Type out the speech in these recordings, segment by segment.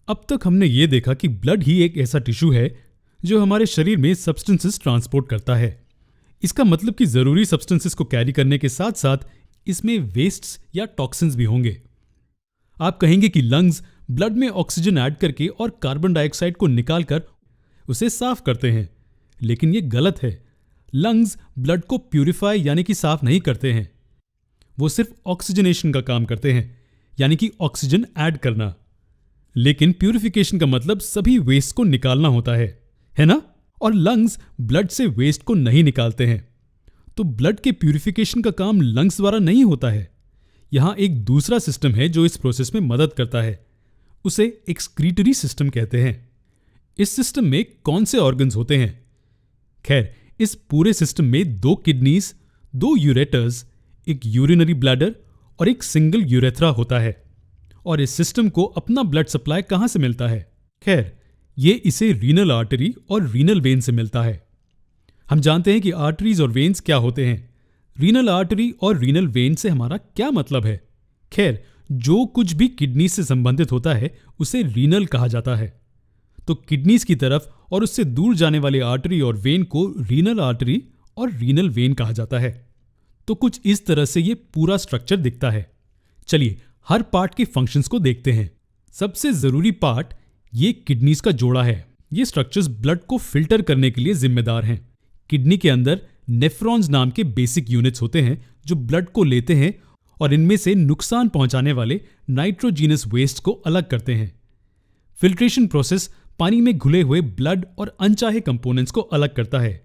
अब तक हमने ये देखा कि ब्लड ही एक ऐसा टिश्यू है जो हमारे शरीर में सब्सटेंसेस ट्रांसपोर्ट करता है। इसका मतलब कि जरूरी सब्सटेंसेस को कैरी करने के साथ साथ इसमें वेस्ट्स या टॉक्सिन्स भी होंगे। आप कहेंगे कि लंग्स ब्लड में ऑक्सीजन ऐड करके और कार्बन डाइऑक्साइड को निकालकर उसे साफ करते हैं, लेकिन यह गलत है। लंग्स ब्लड को प्यूरिफाई यानी कि साफ नहीं करते हैं, वो सिर्फ ऑक्सीजनेशन का काम करते हैं, यानी कि ऑक्सीजन ऐड करना। लेकिन प्यूरिफिकेशन का मतलब सभी वेस्ट को निकालना होता है ना? और लंग्स ब्लड से वेस्ट को नहीं निकालते हैं, तो ब्लड के प्यूरिफिकेशन का काम लंग्स द्वारा नहीं होता है। यहां एक दूसरा सिस्टम है जो इस प्रोसेस में मदद करता है, उसे एक्सक्रीटरी सिस्टम कहते हैं। इस सिस्टम में कौन से ऑर्गन्स होते हैं? खैर, इस पूरे सिस्टम में 2 किडनीज, 2 यूरेटर्स, एक यूरिनरी ब्लैडर और एक सिंगल यूरेथ्रा होता है। और इस सिस्टम को अपना ब्लड सप्लाई कहां से मिलता है? खैर, ये इसे रीनल आर्टरी और रीनल वेन से मिलता है। हम जानते हैं कि आर्टरीज और वेन्स क्या होते हैं। रीनल आर्टरी और रीनल वेन से हमारा क्या मतलब है? खैर, जो कुछ भी किडनी से संबंधित होता है उसे रीनल कहा जाता है। तो किडनीज की तरफ और उससे दूर जाने वाले आर्टरी और वेन को रीनल आर्टरी और रीनल वेन कहा जाता है। तो कुछ इस तरह से ये पूरा स्ट्रक्चर दिखता है। चलिए हर पार्ट के फंक्शंस को देखते हैं। सबसे जरूरी पार्ट ये किडनीज का जोड़ा है। ये स्ट्रक्चर्स ब्लड को फिल्टर करने के लिए जिम्मेदार हैं। किडनी के अंदर नेफ्रॉन्स नाम के बेसिक यूनिट्स होते हैं जो ब्लड को लेते हैं और इनमें से नुकसान पहुंचाने वाले नाइट्रोजीनस वेस्ट को अलग करते हैं। फिल्ट्रेशन प्रोसेस पानी में घुले हुए ब्लड और अनचाहे कंपोनेंट्स को अलग करता है,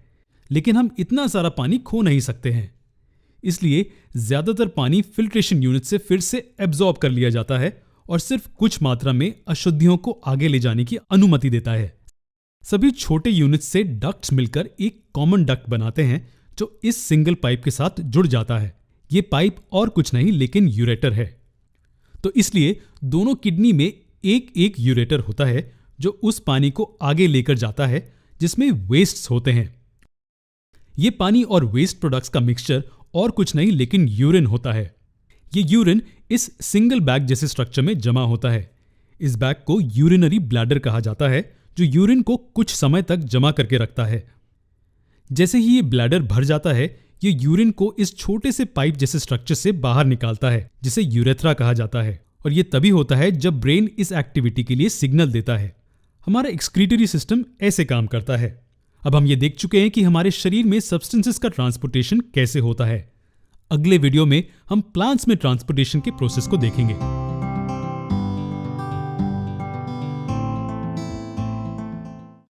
लेकिन हम इतना सारा पानी खो नहीं सकते हैं। इसलिए ज्यादातर पानी फिल्ट्रेशन यूनिट से फिर से एब्जॉर्ब कर लिया जाता है और सिर्फ कुछ मात्रा में अशुद्धियों को आगे ले जाने की अनुमति देता है। सभी छोटे यूनिट्स से डक्ट्स मिलकर एक कॉमन डक्ट बनाते हैं जो इस सिंगल पाइप के साथ जुड़ जाता है। ये पाइप और कुछ नहीं लेकिन यूरेटर है। तो इसलिए दोनों किडनी में एक एक यूरेटर होता है जो उस पानी को आगे लेकर जाता है जिसमें वेस्ट्स होते हैं। ये पानी और वेस्ट प्रोडक्ट्स का मिक्सचर और कुछ नहीं लेकिन यूरिन होता है। ये यूरिन इस सिंगल बैग जैसे स्ट्रक्चर में जमा होता है। इस बैग को यूरिनरी ब्लैडर कहा जाता है जो यूरिन को कुछ समय तक जमा करके रखता है। जैसे ही ये ब्लैडर भर जाता है, ये यूरिन को इस छोटे से पाइप जैसे स्ट्रक्चर से बाहर निकालता है जिसे यूरेथ्रा कहा जाता है। और ये तभी होता है जब ब्रेन इस एक्टिविटी के लिए सिग्नल देता है। हमारा एक्सक्रीटरी सिस्टम ऐसे काम करता है। अब हम ये देख चुके हैं कि हमारे शरीर में सब्सटेंसेस का ट्रांसपोर्टेशन कैसे होता है। अगले वीडियो में हम प्लांट्स में ट्रांसपोर्टेशन के प्रोसेस को देखेंगे।